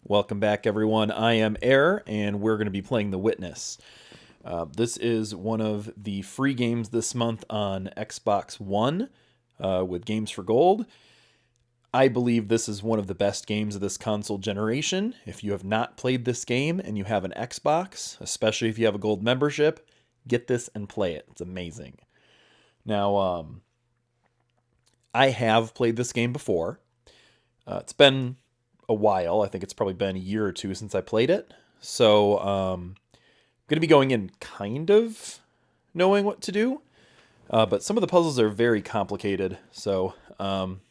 Welcome back, everyone. I am Error, and we're going to be playing The Witness. This is one of the free games this month on Xbox One with Games for Gold. I believe this is one of the best games of this console generation. If you have not played this game and you have an Xbox, especially if you have a gold membership, get this and play it. It's amazing. Now, I have played this game before. It's been a while. I think it's probably been a year or two since I played it. So I'm going to be going in kind of knowing what to do. But some of the puzzles are very complicated. So I'm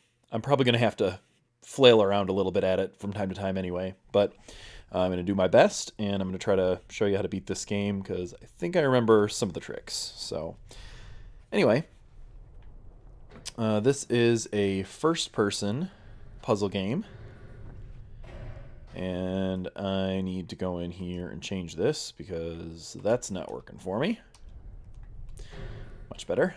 probably going to have to flail around a little bit at it from time to time anyway. But I'm going to do my best, and I'm going to try to show you how to beat this game because I think I remember some of the tricks. So anyway, this is a first-person puzzle game. And I need to go in here and change this because that's not working for me. Much better.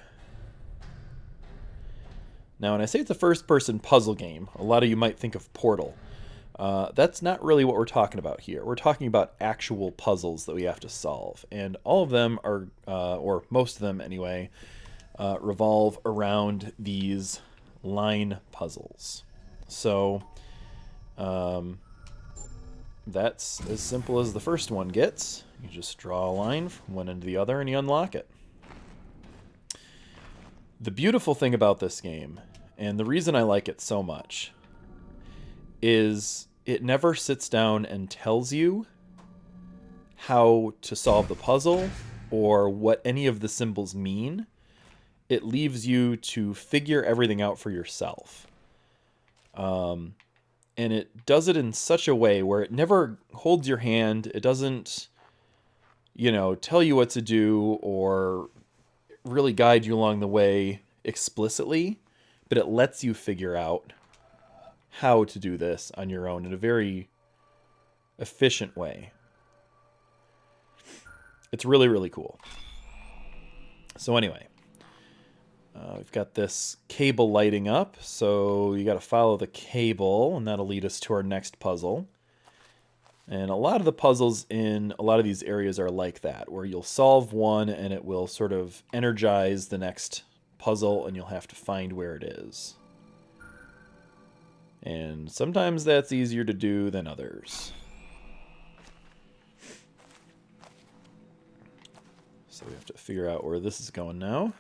Now, when I say it's a first-person puzzle game, a lot of you might think of Portal. That's not really what we're talking about here. We're talking about actual puzzles that we have to solve. And all of them are, or most of them anyway, revolve around these line puzzles. So, that's as simple as the first one gets. You just draw a line from one end to the other and you unlock it. The beautiful thing about this game, and the reason I like it so much, is it never sits down and tells you how to solve the puzzle or what any of the symbols mean. It leaves you to figure everything out for yourself. And it does it in such a way where it never holds your hand. It doesn't, tell you what to do or really guide you along the way explicitly, but it lets you figure out how to do this on your own in a very efficient way. It's really, really cool. So anyway, we've got this cable lighting up, so you got to follow the cable, and that'll lead us to our next puzzle. And a lot of the puzzles in a lot of these areas are like that, where you'll solve one and it will sort of energize the next puzzle, and you'll have to find where it is. And sometimes that's easier to do than others. So we have to figure out where this is going now.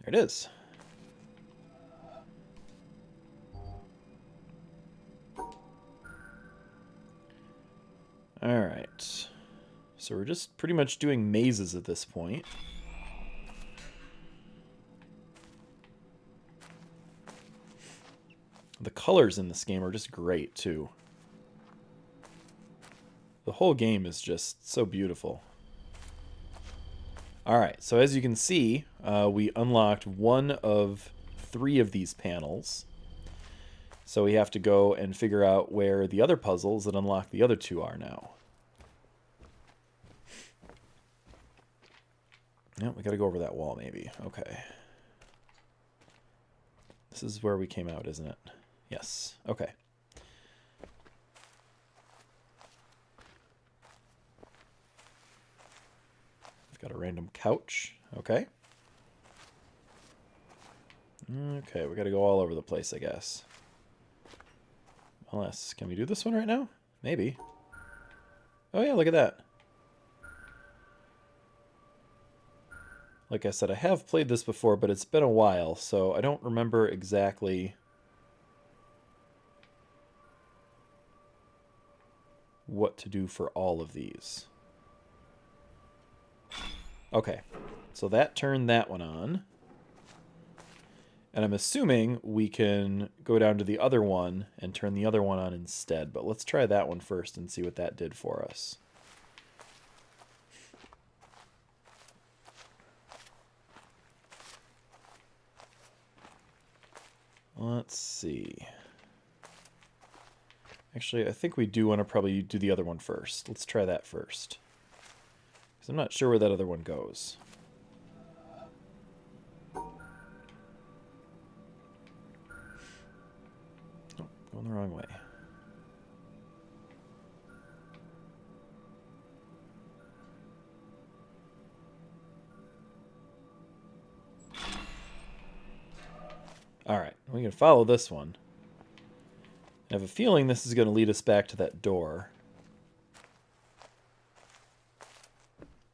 There it is. All right. So we're just pretty much doing mazes at this point. The colors in this game are just great, too. The whole game is just so beautiful. Alright, so as you can see, we unlocked one of 3 of these panels. So we have to go and figure out where the other puzzles that unlock the other 2 are now. Yep, we gotta go over that wall maybe. Okay. This is where we came out, isn't it? Yes. Okay. Got a random couch. Okay. Okay, we gotta go all over the place, I guess. Unless, can we do this one right now? Maybe. Oh yeah, look at that. Like I said, I have played this before, but it's been a while, so I don't remember exactly what to do for all of these. Okay, so that turned that one on. And I'm assuming we can go down to the other one and turn the other one on instead. But let's try that one first and see what that did for us. Let's see. Actually, I think we do want to probably do the other one first. Let's try that first. Because I'm not sure where that other one goes. Oh, going the wrong way. We can follow this one. I have a feeling this is going to lead us back to that door.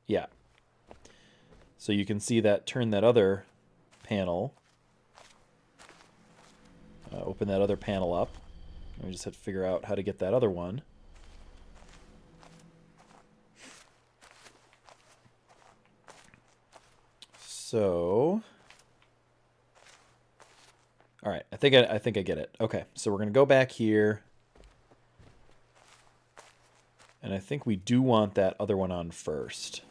Yeah. So you can see that turn that other panel. Open that other panel up. We just have to figure out how to get that other one. So, all right, I think I get it. Okay, so we're gonna go back here, and I think we do want that other one on first.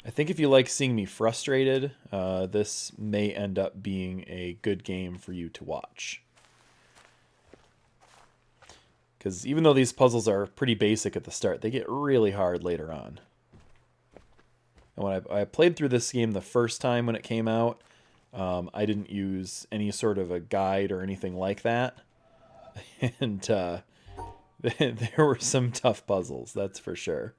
I think if you like seeing me frustrated, this may end up being a good game for you to watch. Because even though these puzzles are pretty basic at the start, they get really hard later on. And when I played through this game the first time when it came out, I didn't use any sort of a guide or anything like that. And there were some tough puzzles, that's for sure.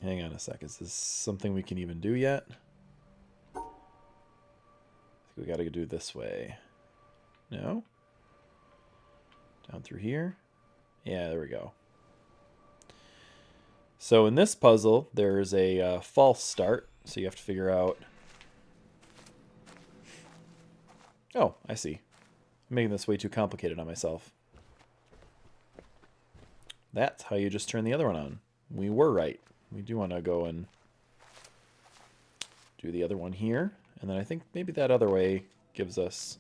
Hang on a sec. Is this something we can even do yet? I think we got to do this way. No? Down through here? Yeah, there we go. So in this puzzle, there's a false start. So you have to figure out... Oh, I see. I'm making this way too complicated on myself. That's how you just turn the other one on. We were right. We do want to go and do the other one here. And then I think maybe that other way gives us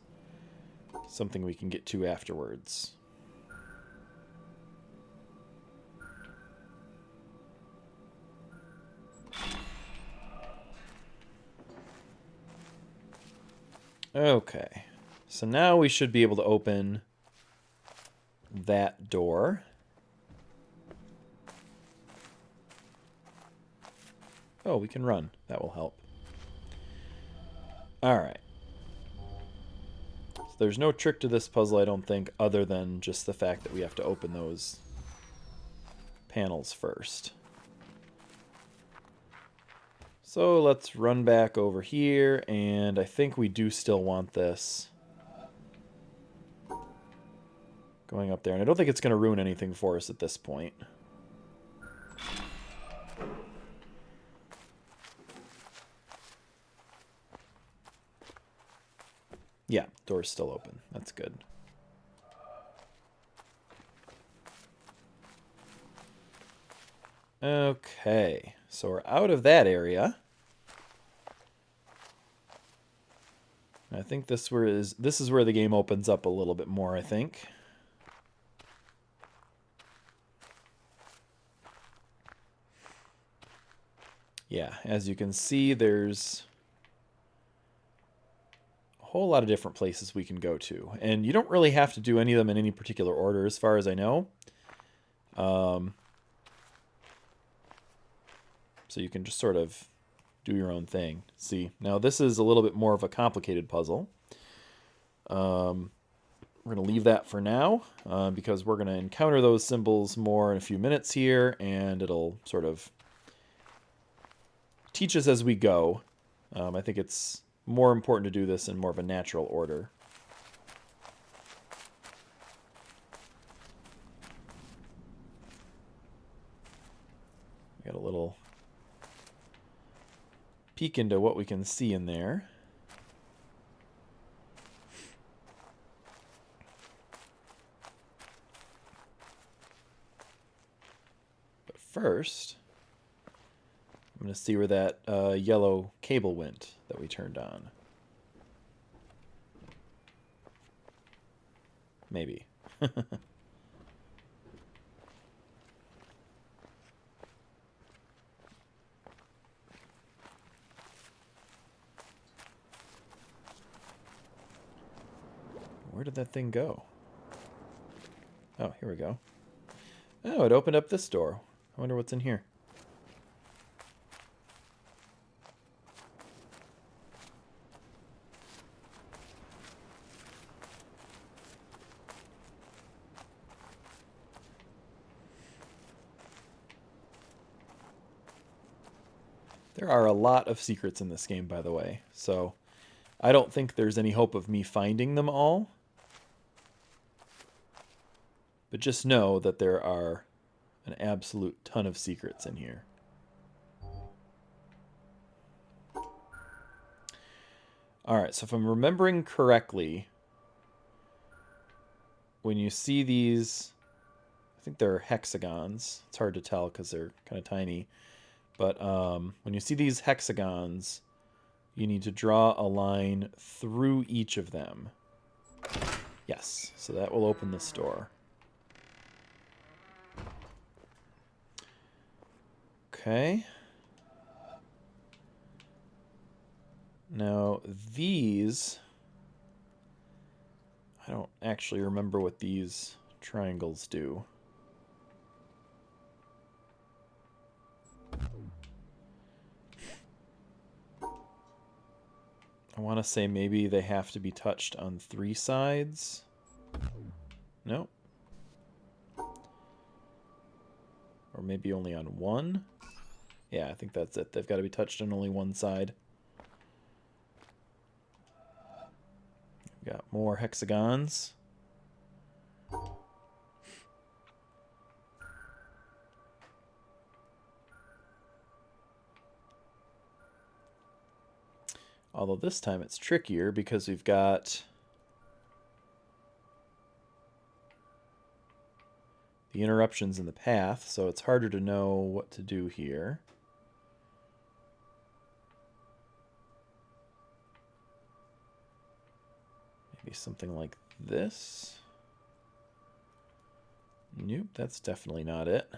something we can get to afterwards. Okay. So now we should be able to open that door. Oh, we can run. That will help. All right. So there's no trick to this puzzle, I don't think, other than just the fact that we have to open those panels first. So let's run back over here, and I think we do still want this going up there. And I don't think it's going to ruin anything for us at this point. Yeah, door's still open. That's good. Okay, so we're out of that area. I think this is where the game opens up a little bit more, I think. Yeah, as you can see, there's whole lot of different places we can go to, and you don't really have to do any of them in any particular order as far as I know. So you can just sort of do your own thing. See, now this is a little bit more of a complicated puzzle. We're going to leave that for now because we're going to encounter those symbols more in a few minutes here, and it'll sort of teach us as we go. I think it's more important to do this in more of a natural order. We got a little peek into what we can see in there. But first, I'm going to see where that yellow cable went that we turned on. Maybe. Where did that thing go? Oh, here we go. Oh, it opened up this door. I wonder what's in here. There are a lot of secrets in this game, by the way, so I don't think there's any hope of me finding them all. But just know that there are an absolute ton of secrets in here. Alright, so if I'm remembering correctly, when you see these, I think they're hexagons. It's hard to tell because they're kind of tiny. But when you see these hexagons, you need to draw a line through each of them. Yes, so that will open this door. Okay. Now, these... I don't actually remember what these triangles do. I want to say maybe they have to be touched on 3 sides. No. Or maybe only on 1. Yeah, I think that's it. They've got to be touched on only 1 side. We've got more hexagons. Although this time it's trickier because we've got the interruptions in the path, so it's harder to know what to do here. Maybe something like this. Nope, that's definitely not it.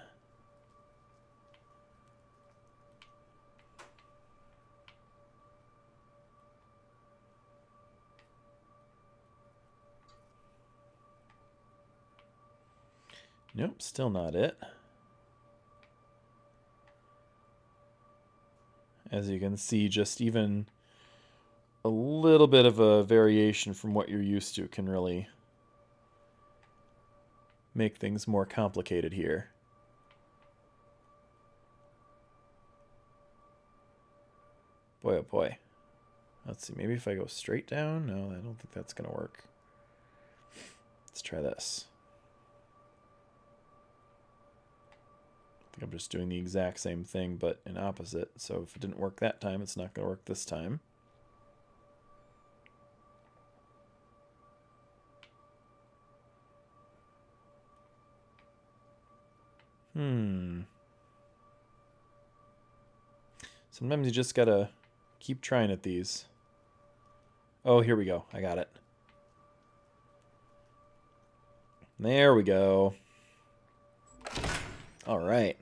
Nope, still not it. As you can see, just even a little bit of a variation from what you're used to can really make things more complicated here. Boy, oh boy. Let's see, maybe if I go straight down? No, I don't think that's going to work. Let's try this. I think I'm just doing the exact same thing, but in opposite. So if it didn't work that time, it's not going to work this time. Sometimes you just gotta keep trying at these. Oh, here we go. I got it. There we go. All right.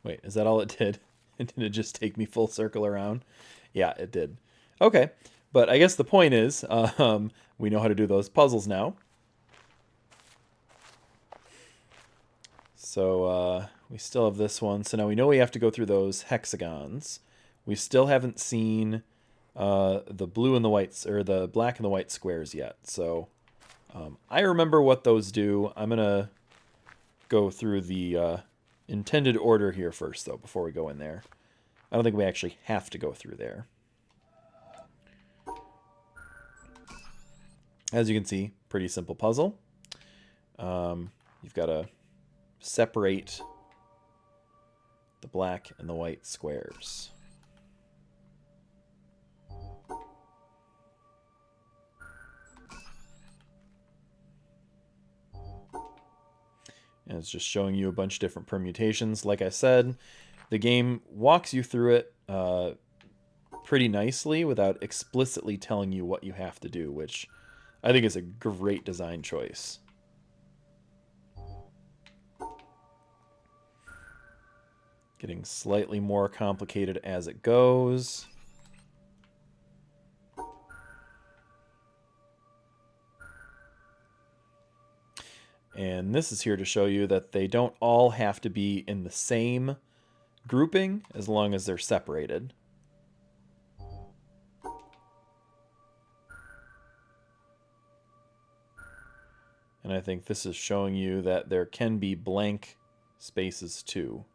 Wait, is that all it did? Did it just take me full circle around? Yeah, it did. Okay, but I guess the point is, we know how to do those puzzles now. So we still have this one. So now we know we have to go through those hexagons. We still haven't seen the blue and the whites, or the black and the white squares yet. So I remember what those do. I'm gonna go through the intended order here first, though, before we go in there. I don't think we actually have to go through there. As you can see, pretty simple puzzle. You've got to separate the black and the white squares. And it's just showing you a bunch of different permutations. Like I said, the game walks you through it pretty nicely without explicitly telling you what you have to do, which I think is a great design choice. Getting slightly more complicated as it goes. And this is here to show you that they don't all have to be in the same grouping as long as they're separated. And I think this is showing you that there can be blank spaces too.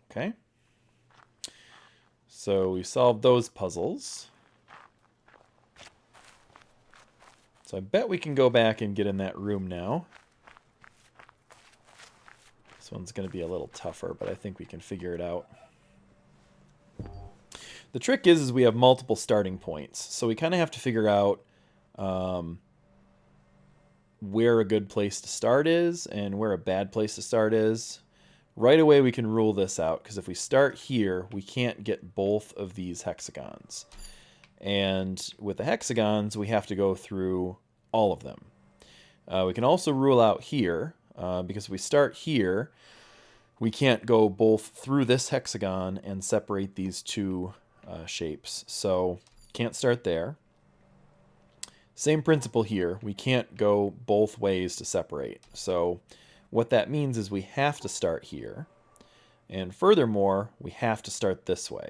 Okay. So we solved those puzzles. So I bet we can go back and get in that room now. This one's going to be a little tougher, but I think we can figure it out. The trick is we have multiple starting points. So we kind of have to figure out where a good place to start is and where a bad place to start is. Right away we can rule this out, because if we start here, we can't get both of these hexagons. And with the hexagons, we have to go through all of them. We can also rule out here, because if we start here, we can't go both through this hexagon and separate these two shapes. So can't start there. Same principle here. We can't go both ways to separate. So what that means is we have to start here. And furthermore, we have to start this way.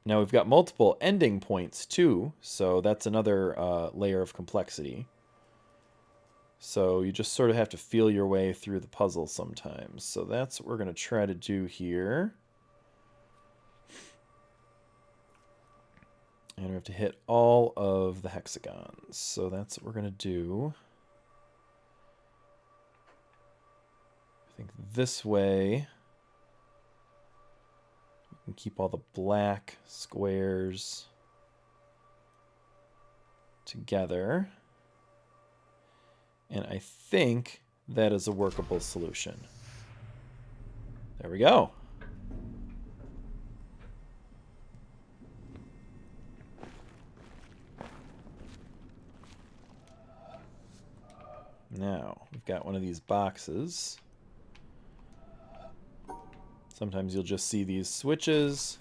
Now we've got multiple ending points too, so that's another layer of complexity. So you just sort of have to feel your way through the puzzle sometimes. So that's what we're going to try to do here. And we have to hit all of the hexagons. So that's what we're going to do. I think this way we can keep all the black squares together. And I think that is a workable solution. There we go. Now, we've got one of these boxes. Sometimes you'll just see these switches.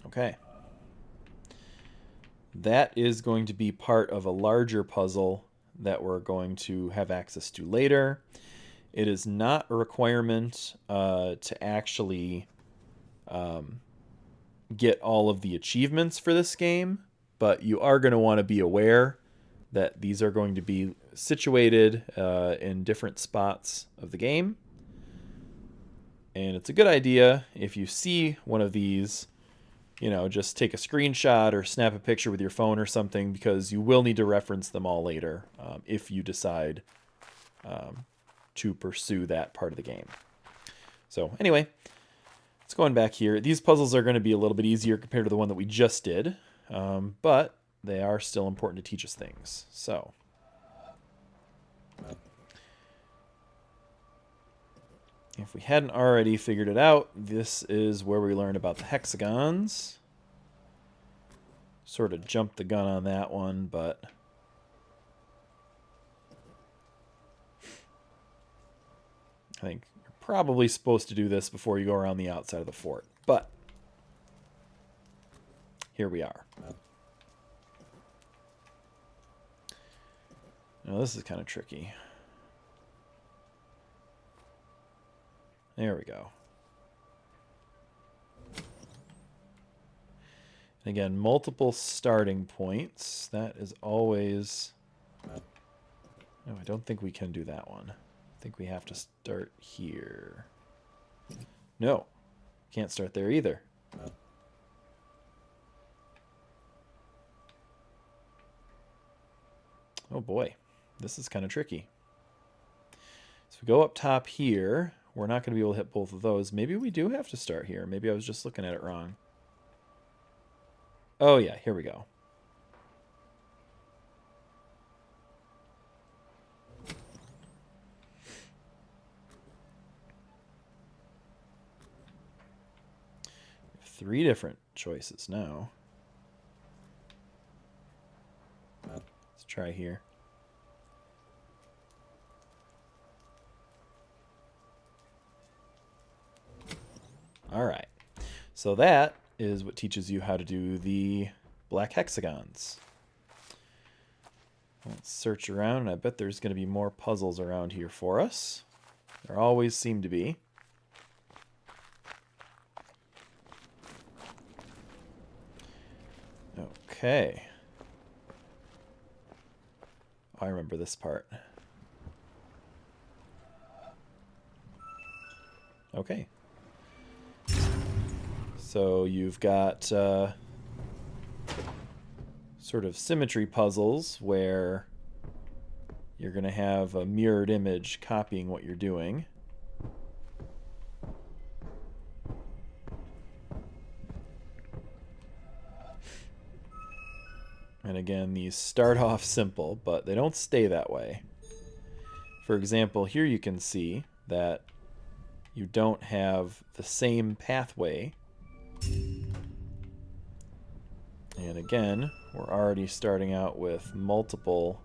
Okay. That is going to be part of a larger puzzle that we're going to have access to later. It is not a requirement to actually get all of the achievements for this game, but you are going to want to be aware that these are going to be situated in different spots of the game. And it's a good idea if you see one of these, you know, just take a screenshot or snap a picture with your phone or something, because you will need to reference them all later if you decide to pursue that part of the game. So anyway, let's go on back here. These puzzles are going to be a little bit easier compared to the one that we just did, but they are still important to teach us things. So if we hadn't already figured it out, this is where we learn about the hexagons. Sort of jumped the gun on that one, but I think you're probably supposed to do this before you go around the outside of the fort. But here we are. Now this is kind of tricky. There we go. And again, multiple starting points. That is always... No, I don't think we can do that one. I think we have to start here. No, can't start there either. Oh boy, this is kind of tricky. So we go up top here. We're not going to be able to hit both of those. Maybe we do have to start here. Maybe I was just looking at it wrong. Oh yeah, here we go. Three different choices now. Let's try here. All right. So that is what teaches you how to do the black hexagons. Let's search around, and I bet there's going to be more puzzles around here for us. There always seem to be. Okay. I remember this part. Okay. So you've got sort of symmetry puzzles where you're going to have a mirrored image copying what you're doing. And again, these start off simple, but they don't stay that way. For example, here you can see that you don't have the same pathway. And again, we're already starting out with multiple...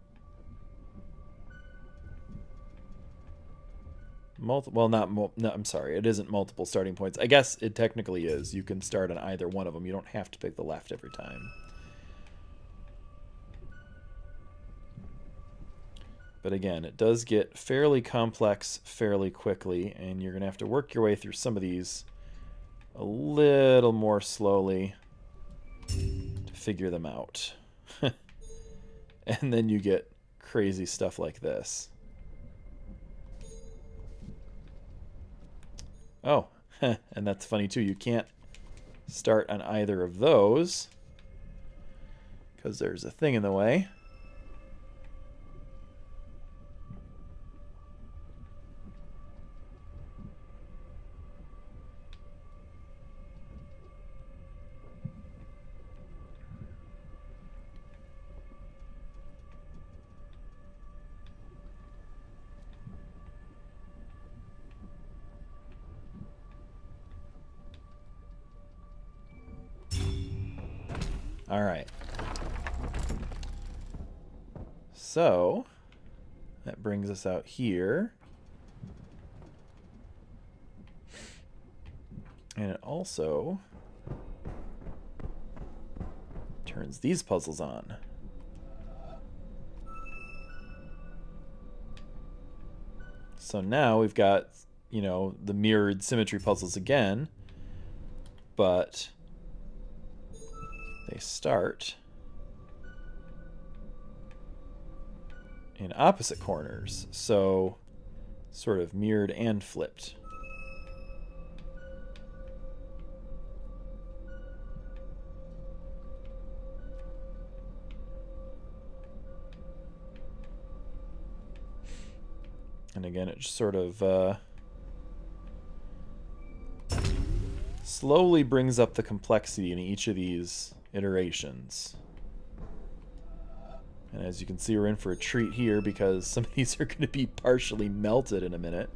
well, no, I'm sorry, it isn't multiple starting points. I guess it technically is. You can start on either one of them. You don't have to pick the left every time. But again, it does get fairly complex fairly quickly, and you're going to have to work your way through some of these a little more slowly to figure them out. And then you get crazy stuff like this. Oh, and that's funny too. You can't start on either of those because there's a thing in the way. All right. So that brings us out here. And it also turns these puzzles on. So now we've got, you know, the mirrored symmetry puzzles again, but they start in opposite corners, so sort of mirrored and flipped. And again, it just sort of slowly brings up the complexity in each of these iterations. And as you can see, we're in for a treat here because some of these are going to be partially melted in a minute,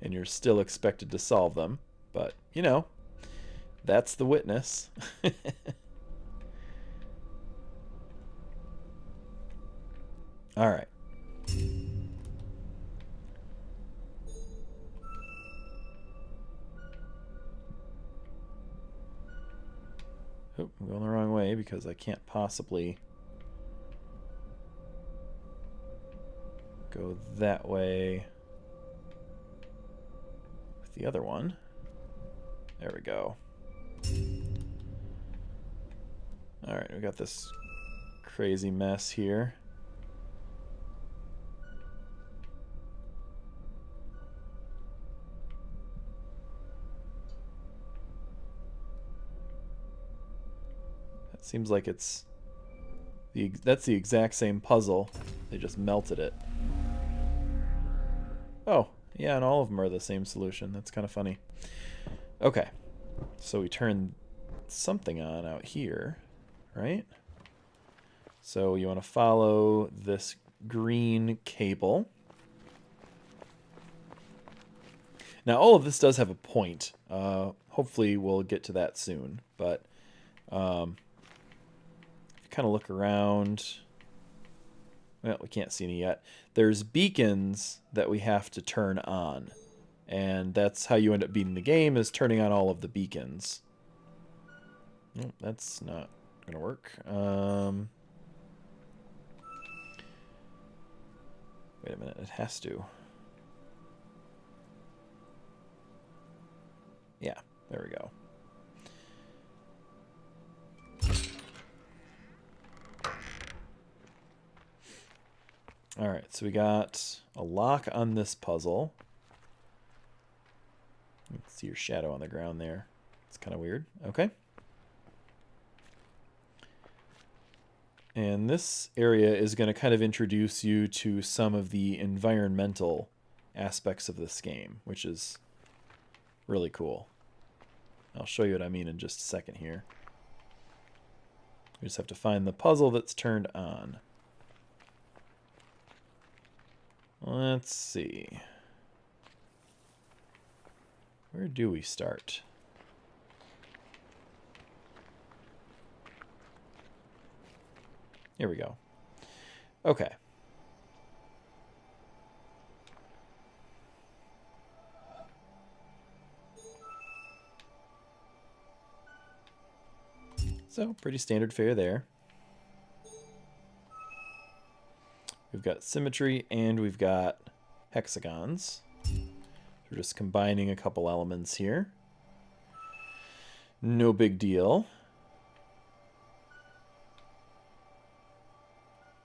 and you're still expected to solve them. But, you know, that's the witness. All right. Oh, I'm going the wrong way because I can't possibly go that way with the other one. There we go. All right, we got this crazy mess here. Seems like it's that's the exact same puzzle. They just melted it. Oh, yeah, and all of them are the same solution. That's kind of funny. Okay, so we turn something on out here, right? So you want to follow this green cable. Now, all of this does have a point. Hopefully, we'll get to that soon, but kind of look around. Well, we can't see any yet. There's beacons that we have to turn on, and that's how you end up beating the game, is turning on all of the beacons. Nope, that's not gonna work. Wait a minute, it has to. Yeah, there we go. All right, so we got a lock on this puzzle. You can see your shadow on the ground there. It's kind of weird. Okay. And this area is going to kind of introduce you to some of the environmental aspects of this game, which is really cool. I'll show you what I mean in just a second here. We just have to find the puzzle that's turned on. Let's see. Where do we start? Here we go. Okay. So, pretty standard fare there. We've got symmetry and we've got hexagons. We're just combining a couple elements here. No big deal.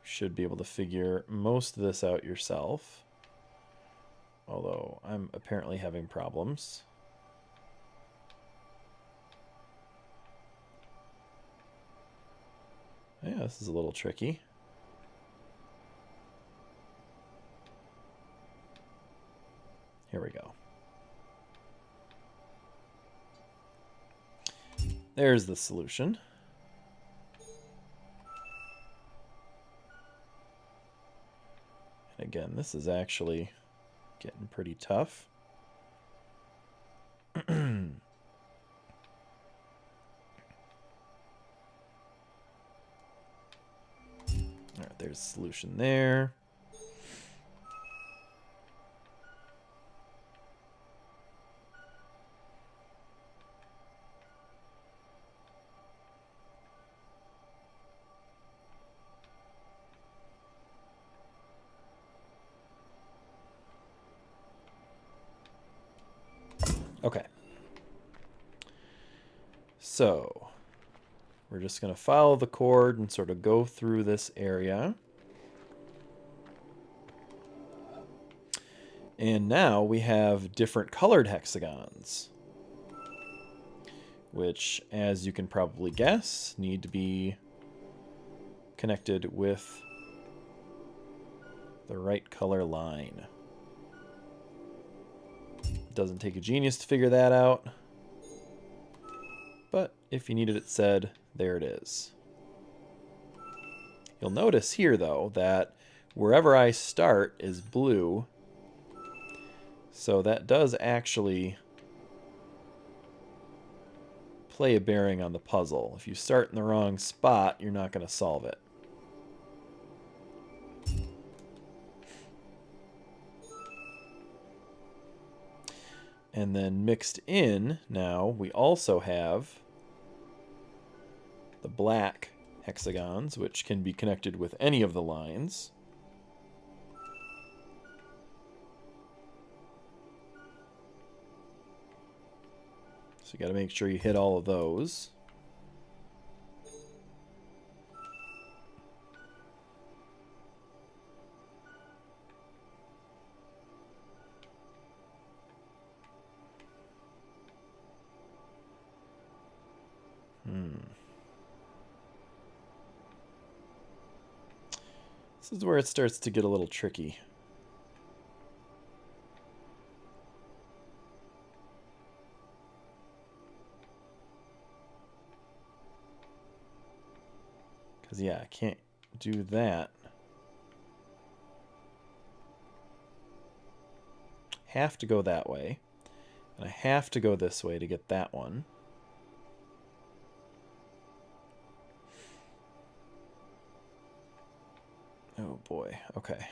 Should be able to figure most of this out yourself. Although I'm apparently having problems. Yeah, this is a little tricky. Here we go. There's the solution. And again, this is actually getting pretty tough. Alright, there's a solution there. Okay. So, we're just going to follow the cord and sort of go through this area. And now we have different colored hexagons, which, as you can probably guess, need to be connected with the right color line. Doesn't take a genius to figure that out, but if you needed it said, there it is. You'll notice here, though, that wherever I start is blue, so that does actually play a bearing on the puzzle. If you start in the wrong spot, you're not going to solve it. And then mixed in, now, we also have the black hexagons, which can be connected with any of the lines. So you got to make sure you hit all of those. This is where it starts to get a little tricky. Because, yeah, I can't do that. Have to go that way. And I have to go this way to get that one. Oh boy, okay.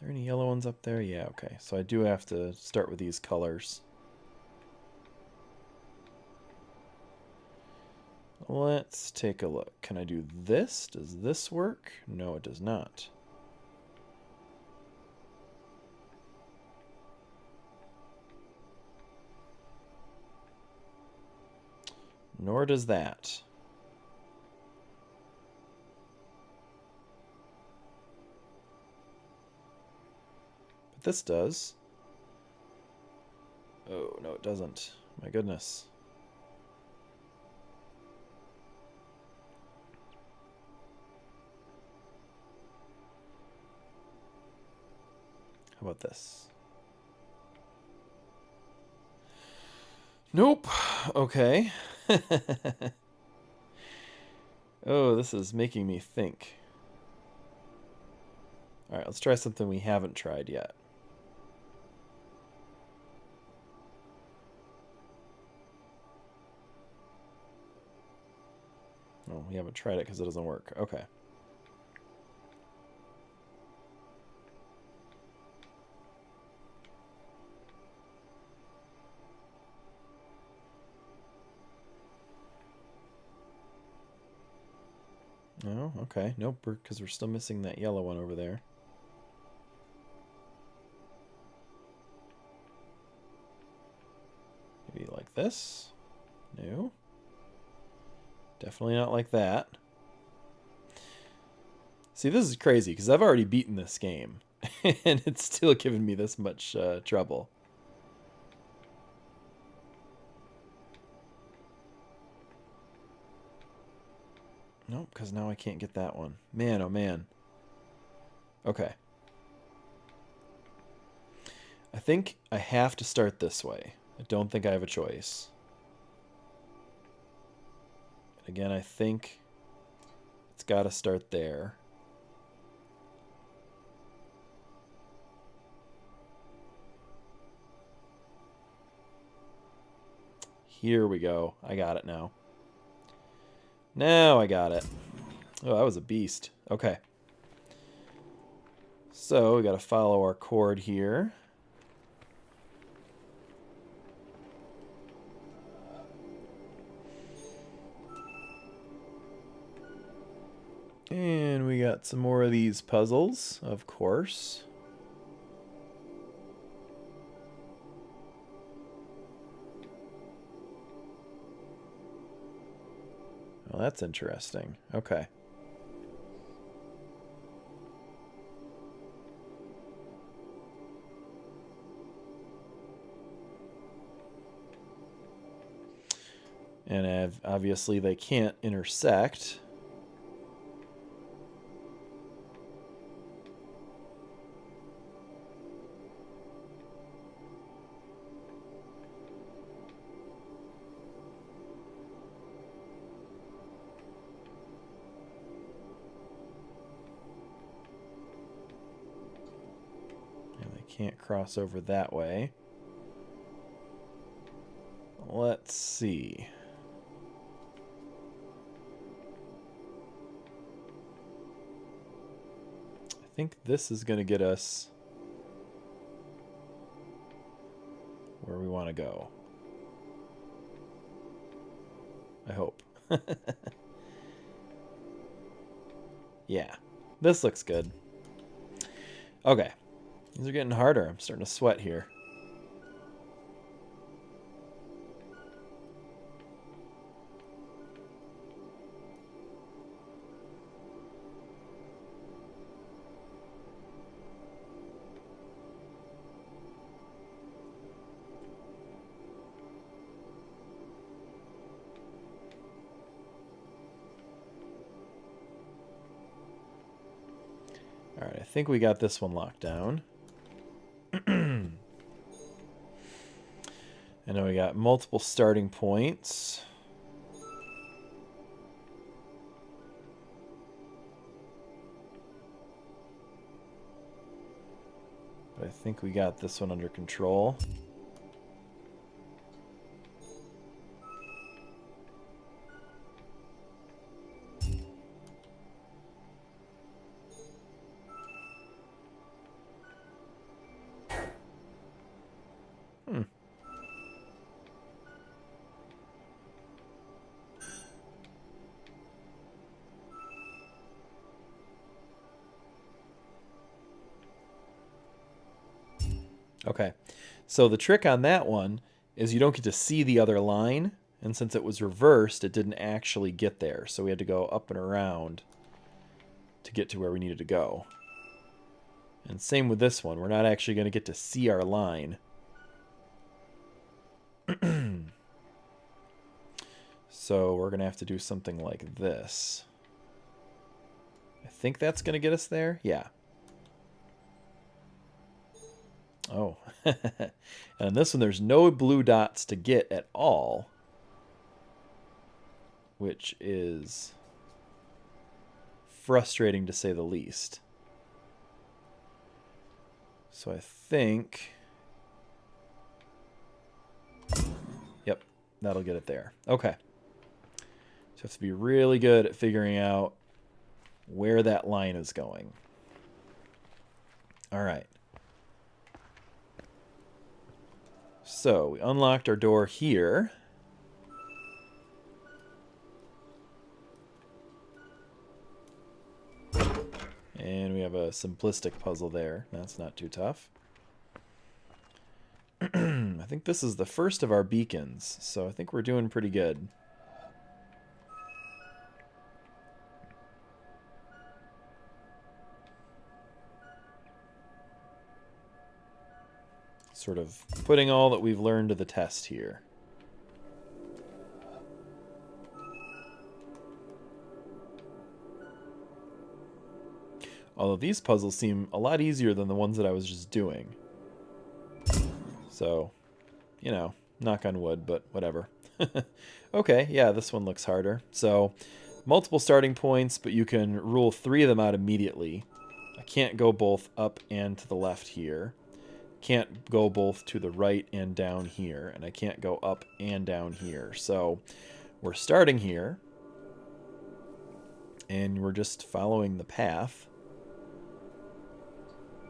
there any yellow ones up there? Yeah, okay. So I do have to start with these colors. Let's take a look. Can I do this? Does this work? No, it does not. Nor does that. But this does. Oh, no, it doesn't. My goodness. How about this? Nope. Okay. Oh, this is making me think. All right, let's try something we haven't tried yet. Oh, we haven't tried it because it doesn't work. Okay. Oh, okay. Nope, because we're still missing that yellow one over there. Maybe like this? No. Definitely not like that. See, this is crazy, because I've already beaten this game, and it's still giving me this much trouble. Nope, because now I can't get that one. Man, oh man. Okay. I think I have to start this way. I don't think I have a choice. And again, I think it's got to start there. Here we go. I got it now. Now I got it. Oh, that was a beast. Okay. So we got to follow our cord here. And we got some more of these puzzles, of course. Well, that's interesting. Okay. And obviously they can't intersect. And they can't cross over that way. Let's see. I think this is going to get us where we want to go. I hope. Yeah, this looks good. Okay, these are getting harder. I'm starting to sweat here. All right, I think we got this one locked down. And then we got multiple starting points. But I think we got this one under control. Okay. So the trick on that one is you don't get to see the other line. And since it was reversed, it didn't actually get there. So we had to go up and around to get to where we needed to go. And same with this one. We're not actually going to get to see our line. So we're going to have to do something like this. I think that's going to get us there. Yeah. Oh. And this one, there's no blue dots to get at all, which is frustrating to say the least. So I think... Yep, that'll get it there. Okay. So you have to be really good at figuring out where that line is going. All right. So we unlocked our door here. And we have a simplistic puzzle there. That's not too tough. I think this is the first of our beacons, so I think we're doing pretty good. Sort of putting all that we've learned to the test here. Although these puzzles seem a lot easier than the ones that I was just doing. So, you know, knock on wood, but whatever. Okay, yeah, this one looks harder. So, multiple starting points, but you can rule 3 of them out immediately. I can't go both up and to the left here. Can't go both to the right and down here. And I can't go up and down here. So, we're starting here. And we're just following the path.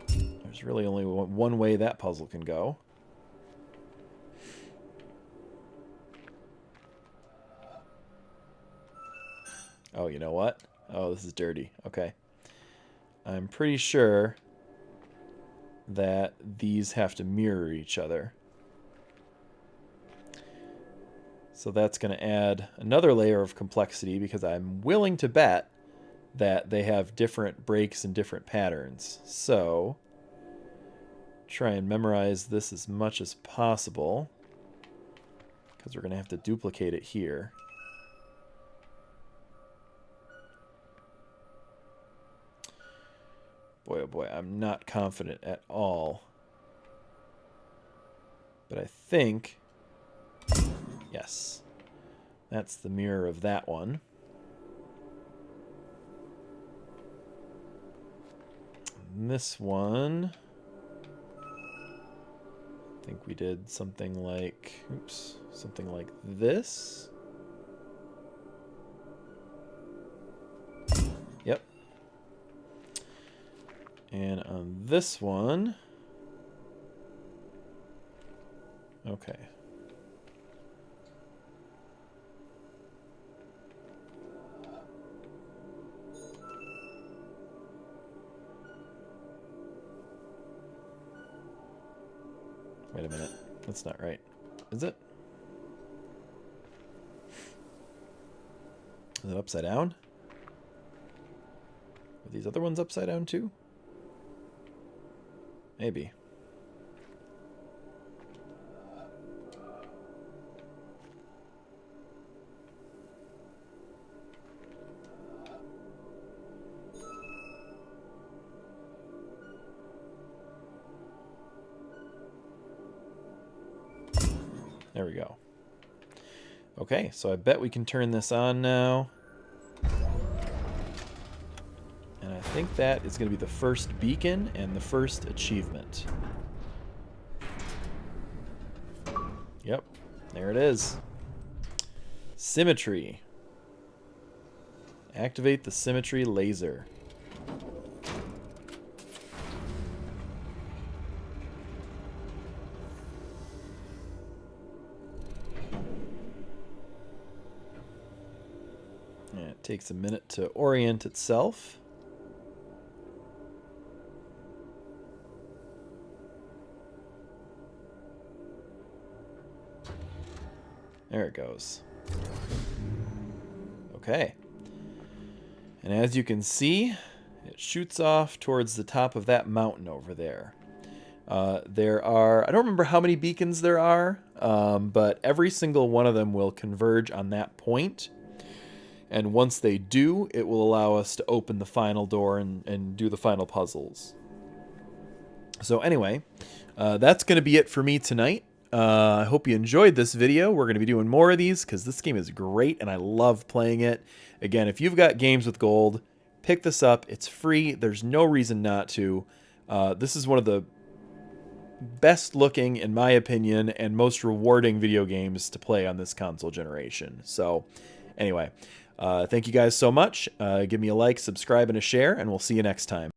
There's really only one way that puzzle can go. Oh, you know what? Oh, this is dirty. Okay. I'm pretty sure that these have to mirror each other. So that's going to add another layer of complexity because I'm willing to bet that they have different breaks and different patterns. So try and memorize this as much as possible because we're going to have to duplicate it here. Boy, oh boy, I'm not confident at all. But I think... Yes. That's the mirror of that one. And this one... I think we did something like... Oops. Something like this. Yep. And on this one... Okay. Wait a minute. That's not right. Is it? Is it upside down? Are these other ones upside down too? Maybe. There we go. Okay, so I bet we can turn this on now. And I think that is going to be the first beacon and the first achievement. Yep, there it is. Symmetry. Activate the symmetry laser. And it takes a minute to orient itself. There it goes. Okay. And as you can see, it shoots off towards the top of that mountain over there. There are, I don't remember how many beacons there are, but every single one of them will converge on that point. And once they do, it will allow us to open the final door and do the final puzzles. So anyway, that's going to be it for me tonight. I hope you enjoyed this video. We're going to be doing more of these because this game is great and I love playing it. Again, if you've got games with gold, pick this up. It's free. There's no reason not to. This is one of the best looking, in my opinion, and most rewarding video games to play on this console generation. So anyway, thank you guys so much. Give me a like, subscribe, and a share, and we'll see you next time.